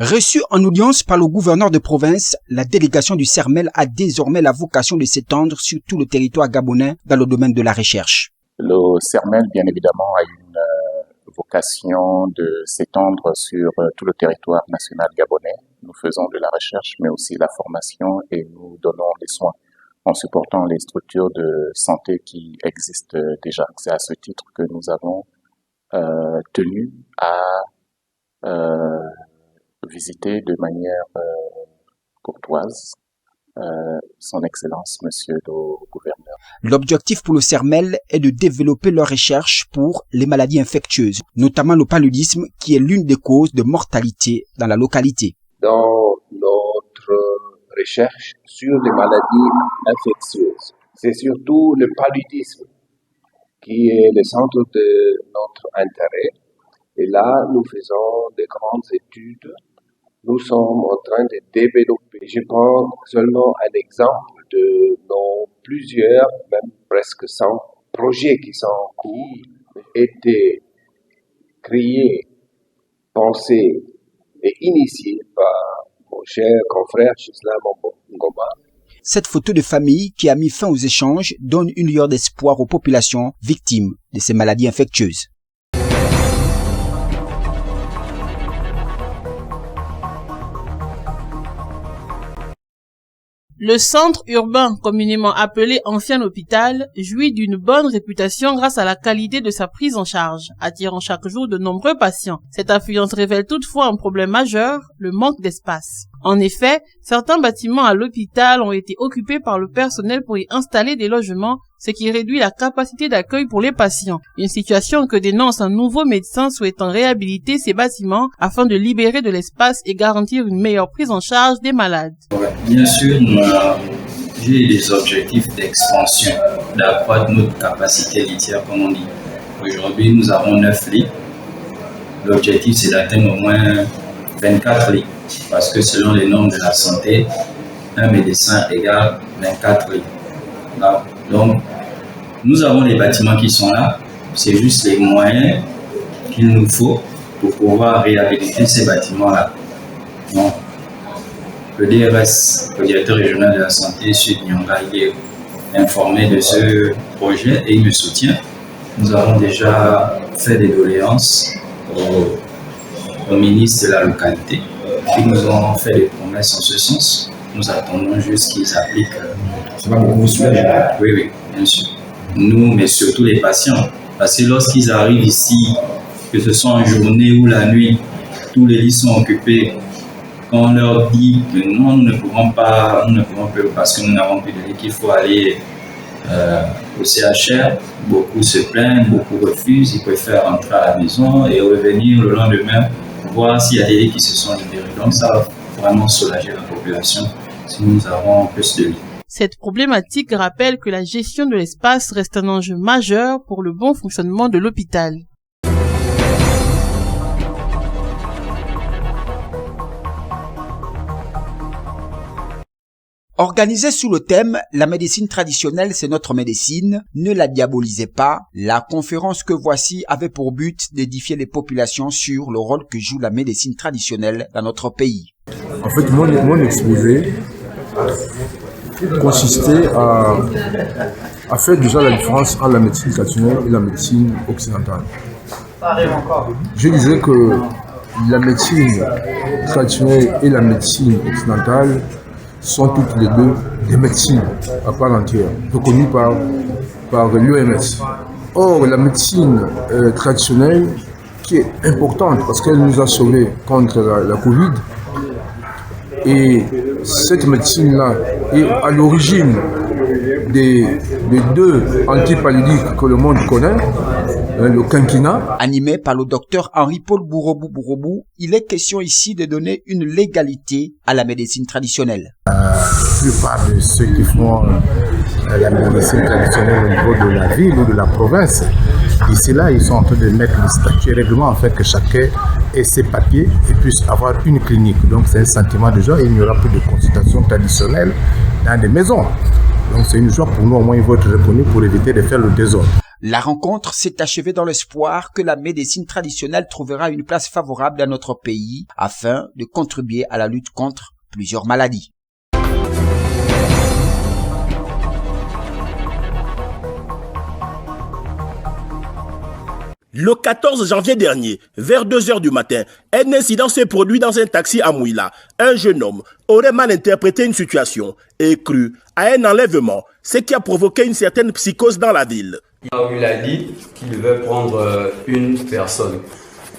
Reçue en audience par le gouverneur de province, la délégation du CERMEL a désormais la vocation de s'étendre sur tout le territoire gabonais dans le domaine de la recherche. Le CERMEL, bien évidemment, a une vocation de s'étendre sur tout le territoire national gabonais. Nous faisons de la recherche, mais aussi la formation et nous donnons des soins en supportant les structures de santé qui existent déjà. C'est à ce titre que nous avons tenu à visiter de manière courtoise son Excellence, Monsieur le Gouverneur. L'objectif pour le CERMEL est de développer leur recherche pour les maladies infectieuses, notamment le paludisme qui est l'une des causes de mortalité dans la localité. Dans notre recherche sur les maladies infectieuses, c'est surtout le paludisme qui est le centre de notre intérêt. Et là, nous faisons de grandes études. Nous sommes en train de développer. Je prends seulement un exemple de nos plusieurs, même presque 100 projets qui sont en cours, qui étaient créés, pensés et initiés par mon cher confrère Chislam Ngoma. Cette photo de famille qui a mis fin aux échanges donne une lueur d'espoir aux populations victimes de ces maladies infectieuses. Le centre urbain, communément appelé ancien hôpital, jouit d'une bonne réputation grâce à la qualité de sa prise en charge, attirant chaque jour de nombreux patients. Cette affluence révèle toutefois un problème majeur, le manque d'espace. En effet, certains bâtiments à l'hôpital ont été occupés par le personnel pour y installer des logements, ce qui réduit la capacité d'accueil pour les patients. Une situation que dénonce un nouveau médecin souhaitant réhabiliter ces bâtiments afin de libérer de l'espace et garantir une meilleure prise en charge des malades. Bien sûr, j'ai des objectifs d'expansion, d'accroître notre capacité litière, comme on dit. Aujourd'hui, nous avons 9 lits. L'objectif, c'est d'atteindre au moins 24 lits, parce que selon les normes de la santé, un médecin égale 24 lits. Là. Donc, nous avons les bâtiments qui sont là, c'est juste les moyens qu'il nous faut pour pouvoir réhabiliter ces bâtiments-là. Donc, le DRS, le directeur régional de la santé, Sud Nyonga, il est informé de ce projet et il me soutient. Nous avons déjà fait des doléances au ministre de la localité qui nous ont fait des promesses en ce sens. Nous attendons juste qu'ils appliquent. Ça va beaucoup vous soulager. Oui, bien sûr. Nous, mais surtout les patients. Parce que lorsqu'ils arrivent ici, que ce soit en journée ou la nuit, tous les lits sont occupés. Quand on leur dit que non, nous ne pouvons pas parce que nous n'avons plus de lit, qu'il faut aller au CHR, beaucoup se plaignent, beaucoup refusent, ils préfèrent rentrer à la maison et revenir le lendemain pour voir s'il y a des lits qui se sont libérés. Donc ça va vraiment soulager la population si nous avons plus de lits. Cette problématique rappelle que la gestion de l'espace reste un enjeu majeur pour le bon fonctionnement de l'hôpital. Organisée sous le thème « La médecine traditionnelle, c'est notre médecine », ne la diabolisez pas, la conférence que voici avait pour but d'édifier les populations sur le rôle que joue la médecine traditionnelle dans notre pays. En fait, mon exposé consistait à faire déjà la différence entre la médecine traditionnelle et la médecine occidentale. Je disais que la médecine traditionnelle et la médecine occidentale sont toutes les deux des médecines à part entière, reconnues par l'OMS. Or, la médecine traditionnelle, qui est importante parce qu'elle nous a sauvés contre la Covid, et cette médecine-là est à l'origine des deux antipaludiques que le monde connaît, le quinquina. Animé par le docteur Henri-Paul Bourobou, il est question ici de donner une légalité à la médecine traditionnelle. La plupart de ceux qui font la médecine traditionnelle au niveau de la ville ou de la province, ici là, ils sont en train de mettre des statuts et règlements en fait que chacun ait ses papiers et puisse avoir une clinique. Donc c'est un sentiment de joie et il n'y aura plus de consultation traditionnelle dans des maisons. Donc c'est une joie pour nous, au moins ils vont être reconnus pour éviter de faire le désordre. La rencontre s'est achevée dans l'espoir que la médecine traditionnelle trouvera une place favorable dans notre pays afin de contribuer à la lutte contre plusieurs maladies. Le 14 janvier dernier, vers 2h du matin, un incident s'est produit dans un taxi à Mouila. Un jeune homme aurait mal interprété une situation et cru à un enlèvement, ce qui a provoqué une certaine psychose dans la ville. Il a dit qu'il devait prendre une personne.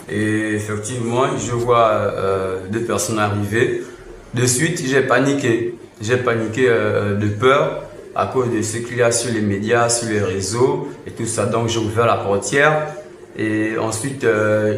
Et effectivement, je vois 2 personnes arriver. De suite, j'ai paniqué. J'ai paniqué de peur à cause de ce qu'il y a sur les médias, sur les réseaux et tout ça. Donc j'ai ouvert la portière. Et ensuite,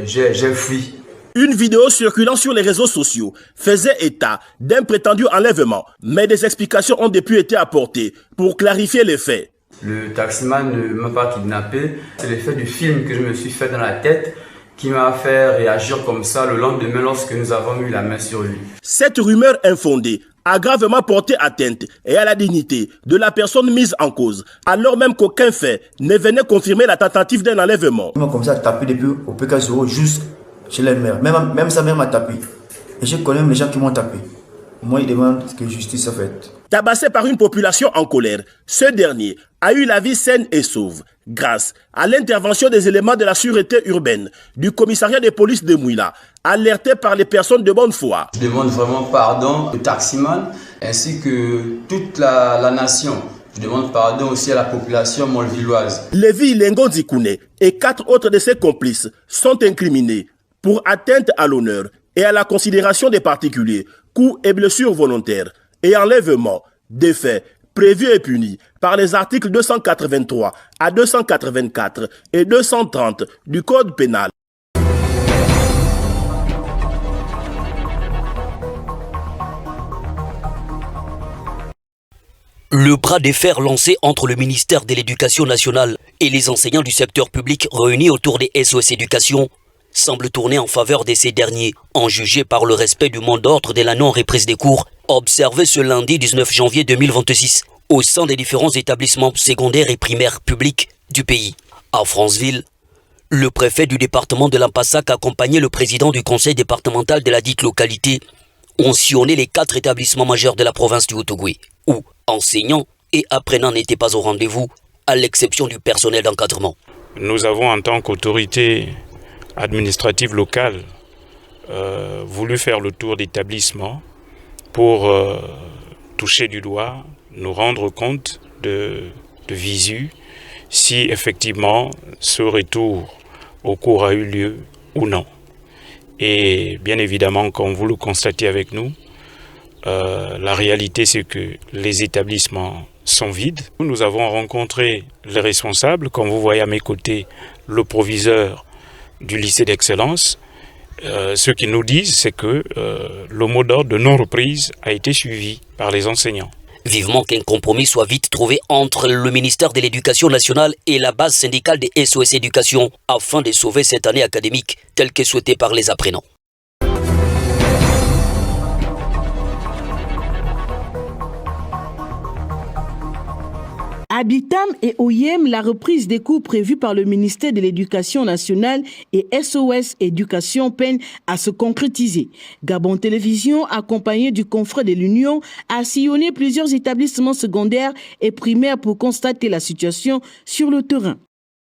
j'ai fui. Une vidéo circulant sur les réseaux sociaux faisait état d'un prétendu enlèvement, mais des explications ont depuis été apportées pour clarifier les faits. Le taximan ne m'a pas kidnappé. C'est l'effet du film que je me suis fait dans la tête qui m'a fait réagir comme ça le lendemain lorsque nous avons mis la main sur lui. Cette rumeur infondée a gravement porté atteinte et à la dignité de la personne mise en cause, alors même qu'aucun fait ne venait confirmer la tentative d'un enlèvement. Comme ça, tapé depuis au PK0 juste chez les mères. Même sa mère m'a tapé. Et je connais les gens qui m'ont tapé. Moi, il demande que justice soit faite. Tabassé par une population en colère, ce dernier a eu la vie saine et sauve grâce à l'intervention des éléments de la sûreté urbaine du commissariat de police de Mouila, alertés par les personnes de bonne foi. Je demande vraiment pardon au taximan ainsi que toute la nation. Je demande pardon aussi à la population molvilloise. Lévi Lengo Zikoune et 4 autres de ses complices sont incriminés pour atteinte à l'honneur et à la considération des particuliers, coups et blessures volontaires et enlèvement des faits prévus et punis par les articles 283 à 284 et 230 du Code pénal. Le bras de fer lancé entre le ministère de l'Éducation nationale et les enseignants du secteur public réunis autour des SOS Éducation semble tourner en faveur de ces derniers, en jugé par le respect du mot d'ordre de la non-reprise des cours, observé ce lundi 19 janvier 2026 au sein des différents établissements secondaires et primaires publics du pays. À Franceville, le préfet du département de l'Ampassac accompagné le président du conseil départemental de la dite localité ont sillonné les 4 établissements majeurs de la province du Haut-Ogooué, où enseignants et apprenants n'étaient pas au rendez-vous, à l'exception du personnel d'encadrement. Nous avons en tant qu'autorité administrative locale voulu faire le tour d'établissement pour toucher du doigt, nous rendre compte de visu si effectivement ce retour au cours a eu lieu ou non. Et bien évidemment, comme vous le constatez avec nous, la réalité c'est que les établissements sont vides. Nous avons rencontré les responsables, comme vous voyez à mes côtés, le proviseur du lycée d'excellence. Ce qu'ils nous disent, c'est que le mot d'ordre de non-reprise a été suivi par les enseignants. Vivement qu'un compromis soit vite trouvé entre le ministère de l'Éducation nationale et la base syndicale des SOS Éducation afin de sauver cette année académique telle que souhaitée par les apprenants. À Bitam et Oyem, la reprise des cours prévue par le ministère de l'Éducation nationale et SOS Éducation peine à se concrétiser. Gabon Télévision, accompagné du confrère de l'Union, a sillonné plusieurs établissements secondaires et primaires pour constater la situation sur le terrain.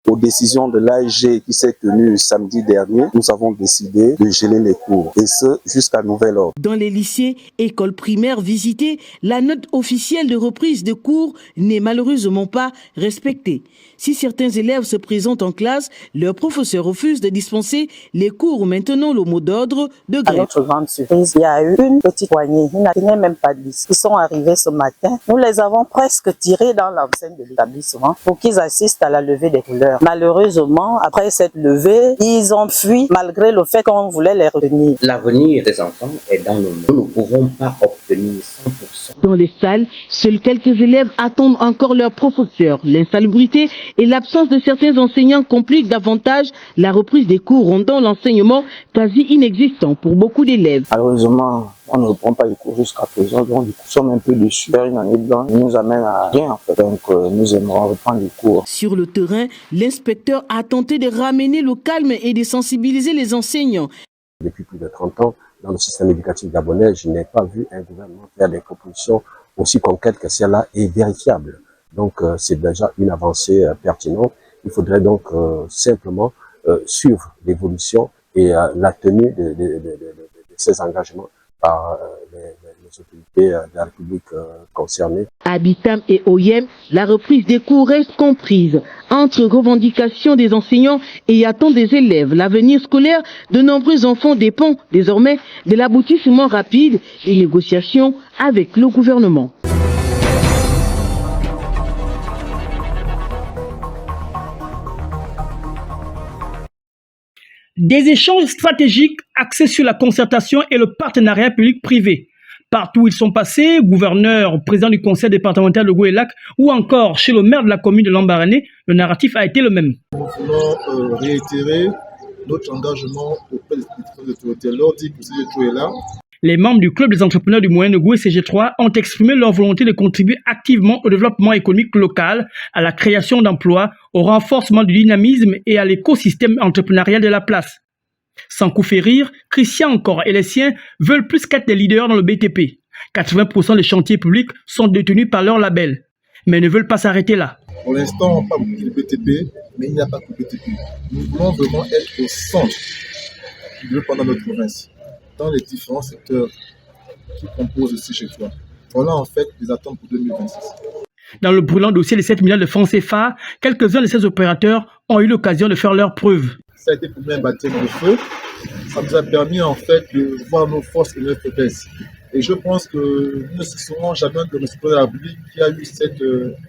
Aux décisions de l'AEG qui s'est tenue samedi dernier, nous avons décidé de geler les cours, et ce jusqu'à nouvel ordre. Dans les lycées, écoles primaires visitées, la note officielle de reprise de cours n'est malheureusement pas respectée. Si certains élèves se présentent en classe, leurs professeurs refusent de dispenser les cours maintenant le mot d'ordre de grève. À notre grande surprise, il y a eu une petite poignée, ils n'avaient même pas de liste. Ils sont arrivés ce matin, nous les avons presque tirés dans l'enceinte de l'établissement pour qu'ils assistent à la levée des couleurs. Malheureusement, après cette levée, ils ont fui malgré le fait qu'on voulait les retenir. L'avenir des enfants est dans nos mains. Nous ne pouvons pas opter maintenir 100%. Dans les salles, seuls quelques élèves attendent encore leurs professeurs. L'insalubrité et l'absence de certains enseignants compliquent davantage la reprise des cours, rendant l'enseignement quasi inexistant pour beaucoup d'élèves. Malheureusement, on ne reprend pas les cours jusqu'à présent, donc nous sommes un peu déçus. Une année blanche nous amène à rien en fait. Donc nous aimerons reprendre les cours. Sur le terrain, l'inspecteur a tenté de ramener le calme et de sensibiliser les enseignants. Depuis plus de 30 ans, dans le système éducatif gabonais, je n'ai pas vu un gouvernement faire des propositions aussi concrètes que celle-là et vérifiables. Donc c'est déjà une avancée pertinente. Il faudrait donc simplement suivre l'évolution et la tenue de ces engagements par les autorités de la République concernées. À Abitam et Oyem, la reprise des cours reste comprise entre revendications des enseignants et attentes des élèves. L'avenir scolaire de nombreux enfants dépend désormais de l'aboutissement rapide des négociations avec le gouvernement. Des échanges stratégiques axés sur la concertation et le partenariat public-privé. Partout où ils sont passés, gouverneur, président du conseil départemental de Goëlac ou encore chez le maire de la commune de Lambaréné, le narratif a été le même. Nous voulons réitérer notre engagement auprès des autorités. Leur dire que CG3 est là. Les membres du club des entrepreneurs du Moyen Nogou et CG3 ont exprimé leur volonté de contribuer activement au développement économique local, à la création d'emplois, au renforcement du dynamisme et à l'écosystème entrepreneurial de la place. Sans coup férir, Christian encore et les siens veulent plus qu'être des leaders dans le BTP. 80% des chantiers publics sont détenus par leur label, mais ne veulent pas s'arrêter là. Pour l'instant, on parle du BTP, mais il n'y a pas que le BTP. Nous voulons vraiment être au centre du développement dans notre province, dans les différents secteurs qui composent le CG3. Voilà en fait les attentes pour 2026. Dans le brûlant dossier des 7 milliards de francs CFA, quelques-uns de ces opérateurs ont eu l'occasion de faire leurs preuves. Ça a été pour nous un baptême de feu. Ça nous a permis en fait de voir nos forces et nos faiblesses. Et je pense que nous ne cesserons jamais de remercier le président de la République qui a eu cette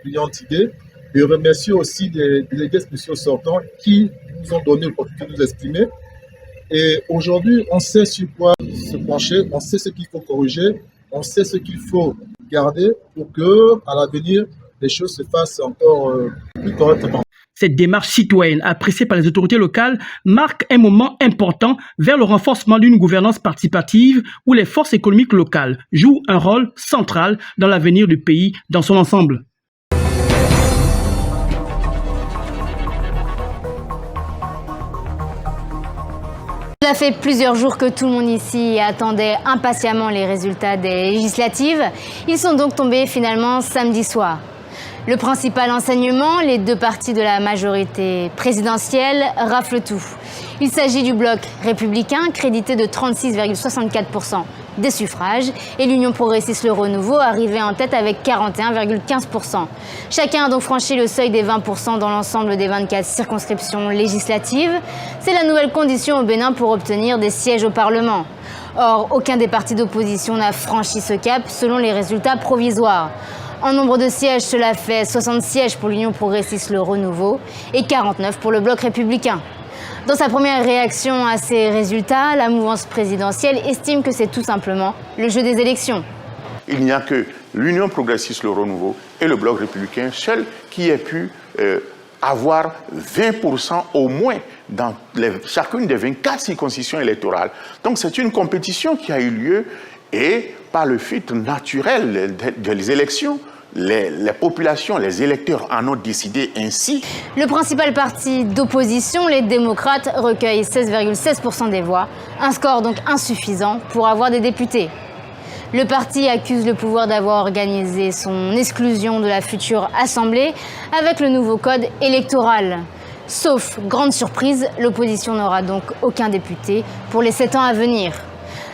brillante idée. Et remercier aussi les délégués spéciaux sortants qui nous ont donné l'opportunité de nous exprimer. Et aujourd'hui, on sait sur quoi se pencher, on sait ce qu'il faut corriger, on sait ce qu'il faut garder pour que, à l'avenir, les choses se fassent encore plus correctement. Cette démarche citoyenne appréciée par les autorités locales marque un moment important vers le renforcement d'une gouvernance participative où les forces économiques locales jouent un rôle central dans l'avenir du pays dans son ensemble. Ça fait plusieurs jours que tout le monde ici attendait impatiemment les résultats des législatives. Ils sont donc tombés finalement samedi soir. Le principal enseignement, les deux partis de la majorité présidentielle raflent tout. Il s'agit du bloc républicain, crédité de 36,64% des suffrages, et l'Union progressiste Le Renouveau, arrivé en tête avec 41,15%. Chacun a donc franchi le seuil des 20% dans l'ensemble des 24 circonscriptions législatives. C'est la nouvelle condition au Bénin pour obtenir des sièges au Parlement. Or, aucun des partis d'opposition n'a franchi ce cap selon les résultats provisoires. En nombre de sièges, cela fait 60 sièges pour l'Union progressiste Le Renouveau et 49 pour le bloc républicain. Dans sa première réaction à ces résultats, la mouvance présidentielle estime que c'est tout simplement le jeu des élections. Il n'y a que l'Union progressiste Le Renouveau et le bloc républicain seul qui aient pu avoir 20% au moins dans chacune des 24 circonscriptions électorales. Donc c'est une compétition qui a eu lieu et par le fait naturel des élections, les populations, les électeurs en ont décidé ainsi. Le principal parti d'opposition, les démocrates, recueille 16,16% des voix, un score donc insuffisant pour avoir des députés. Le parti accuse le pouvoir d'avoir organisé son exclusion de la future Assemblée avec le nouveau code électoral. Sauf grande surprise, l'opposition n'aura donc aucun député pour les 7 ans à venir.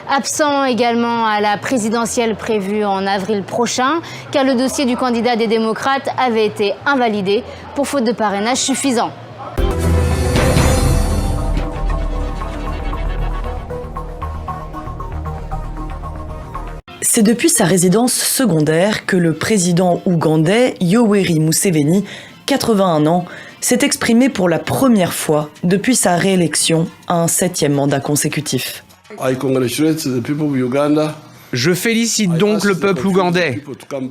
Absent également à la présidentielle prévue en avril prochain, car le dossier du candidat des démocrates avait été invalidé pour faute de parrainage suffisant. C'est depuis sa résidence secondaire que le président ougandais Yoweri Museveni, 81 ans, s'est exprimé pour la première fois depuis sa réélection à un 7e mandat consécutif. I congratulate the people of Uganda Je félicite donc le peuple ougandais.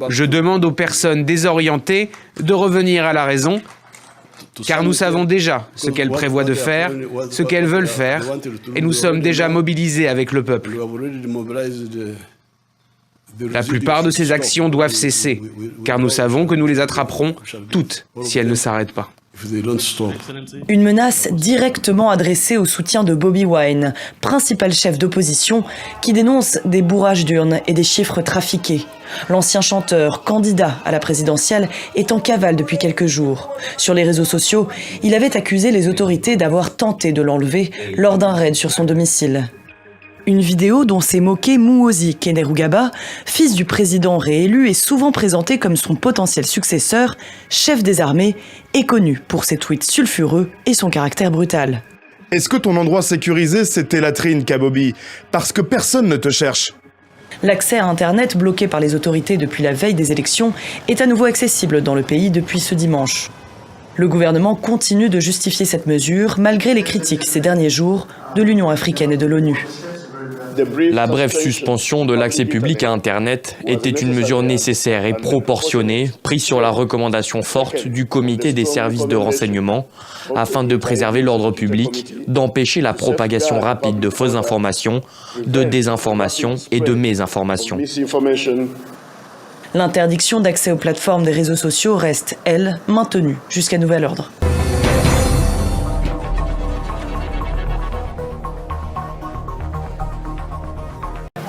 Je demande aux personnes désorientées de revenir à la raison, car nous savons déjà ce qu'elles prévoient de faire, ce qu'elles veulent faire, et nous sommes déjà mobilisés avec le peuple. La plupart de ces actions doivent cesser, car nous savons que nous les attraperons toutes si elles ne s'arrêtent pas. Une menace directement adressée au soutien de Bobi Wine, principal chef d'opposition, qui dénonce des bourrages d'urnes et des chiffres trafiqués. L'ancien chanteur, candidat à la présidentielle, est en cavale depuis quelques jours. Sur les réseaux sociaux, il avait accusé les autorités d'avoir tenté de l'enlever lors d'un raid sur son domicile. Une vidéo dont s'est moqué Muhoozi Kainerugaba, fils du président réélu et souvent présenté comme son potentiel successeur, chef des armées, est connu pour ses tweets sulfureux et son caractère brutal. Est-ce que ton endroit sécurisé, c'était Latrine, Kabobi? Parce que personne ne te cherche. L'accès à Internet, bloqué par les autorités depuis la veille des élections, est à nouveau accessible dans le pays depuis ce dimanche. Le gouvernement continue de justifier cette mesure, malgré les critiques ces derniers jours de l'Union africaine et de l'ONU. La brève suspension de l'accès public à Internet était une mesure nécessaire et proportionnée, prise sur la recommandation forte du comité des services de renseignement, afin de préserver l'ordre public, d'empêcher la propagation rapide de fausses informations, de désinformation et de mésinformation. L'interdiction d'accès aux plateformes des réseaux sociaux reste, elle, maintenue jusqu'à nouvel ordre.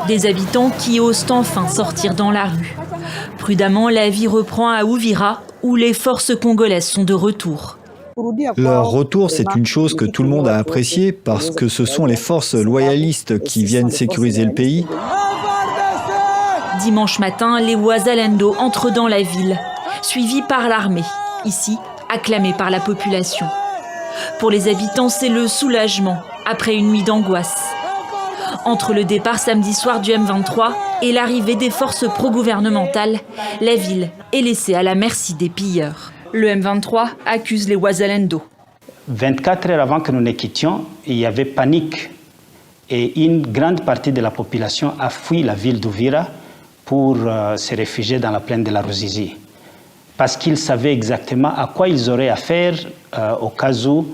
Des habitants qui osent enfin sortir dans la rue. Prudemment, la vie reprend à Uvira, où les forces congolaises sont de retour. Leur retour, c'est une chose que tout le monde a appréciée parce que ce sont les forces loyalistes qui viennent sécuriser le pays. Dimanche matin, les Wazalendo entrent dans la ville, suivis par l'armée, ici acclamés par la population. Pour les habitants, c'est le soulagement après une nuit d'angoisse. Entre le départ samedi soir du M23 et l'arrivée des forces pro-gouvernementales, la ville est laissée à la merci des pilleurs. Le M23 accuse les Wazalendo. 24 heures avant que nous ne quittions, il y avait panique et une grande partie de la population a fui la ville d'Uvira pour se réfugier dans la plaine de la Ruzizi. Parce qu'ils savaient exactement à quoi ils auraient affaire au cas où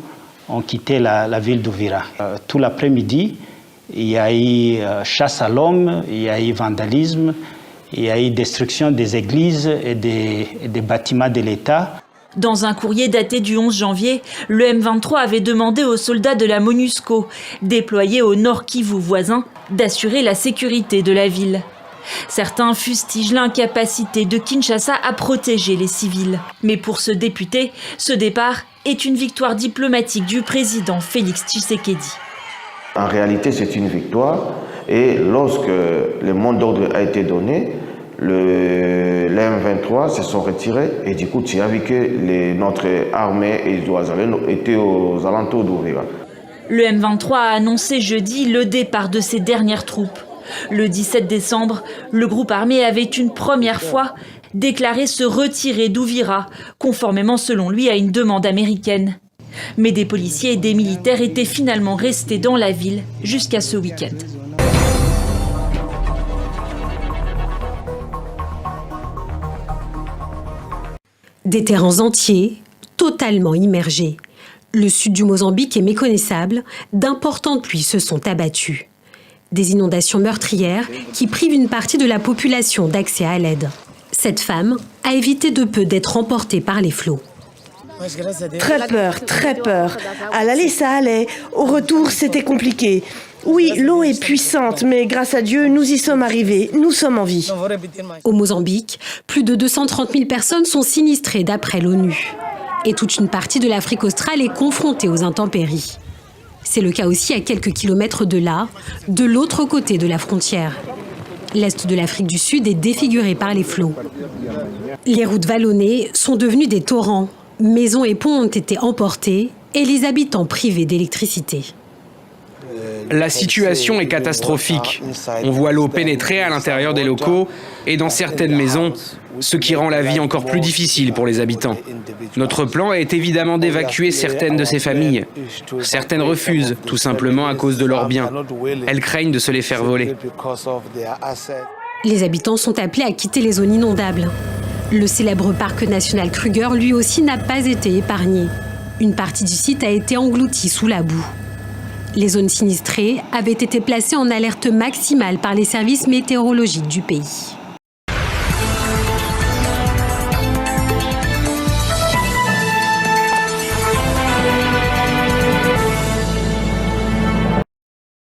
on quittait la ville d'Uvira. Tout l'après-midi, il y a eu chasse à l'homme, il y a eu vandalisme, il y a eu destruction des églises et des bâtiments de l'État. Dans un courrier daté du 11 janvier, le M23 avait demandé aux soldats de la MONUSCO, déployés au Nord Kivu voisin, d'assurer la sécurité de la ville. Certains fustigent l'incapacité de Kinshasa à protéger les civils. Mais pour ce député, ce départ est une victoire diplomatique du président Félix Tshisekedi. En réalité, c'est une victoire et lorsque le mot d'ordre a été donné, les M23 se sont retirés et du coup, tu as vu que notre armée et les Wazalendo étaient aux alentours d'Uvira. Le M23 a annoncé jeudi le départ de ses dernières troupes. Le 17 décembre, le groupe armé avait une première fois déclaré se retirer d'Uvira, conformément selon lui à une demande américaine. Mais des policiers et des militaires étaient finalement restés dans la ville jusqu'à ce week-end. Des terrains entiers, totalement immergés. Le sud du Mozambique est méconnaissable, d'importantes pluies se sont abattues. Des inondations meurtrières qui privent une partie de la population d'accès à l'aide. Cette femme a évité de peu d'être emportée par les flots. Très peur. À l'aller, ça allait. Au retour, c'était compliqué. Oui, l'eau est puissante, mais grâce à Dieu, nous y sommes arrivés. Nous sommes en vie. Au Mozambique, plus de 230 000 personnes sont sinistrées d'après l'ONU. Et toute une partie de l'Afrique australe est confrontée aux intempéries. C'est le cas aussi à quelques kilomètres de là, de l'autre côté de la frontière. L'est de l'Afrique du Sud est défiguré par les flots. Les routes vallonnées sont devenues des torrents. Maisons et ponts ont été emportés et les habitants privés d'électricité. La situation est catastrophique. On voit l'eau pénétrer à l'intérieur des locaux et dans certaines maisons, ce qui rend la vie encore plus difficile pour les habitants. Notre plan est évidemment d'évacuer certaines de ces familles. Certaines refusent, tout simplement à cause de leurs biens. Elles craignent de se les faire voler. Les habitants sont appelés à quitter les zones inondables. Le célèbre parc national Kruger, lui aussi, n'a pas été épargné. Une partie du site a été engloutie sous la boue. Les zones sinistrées avaient été placées en alerte maximale par les services météorologiques du pays.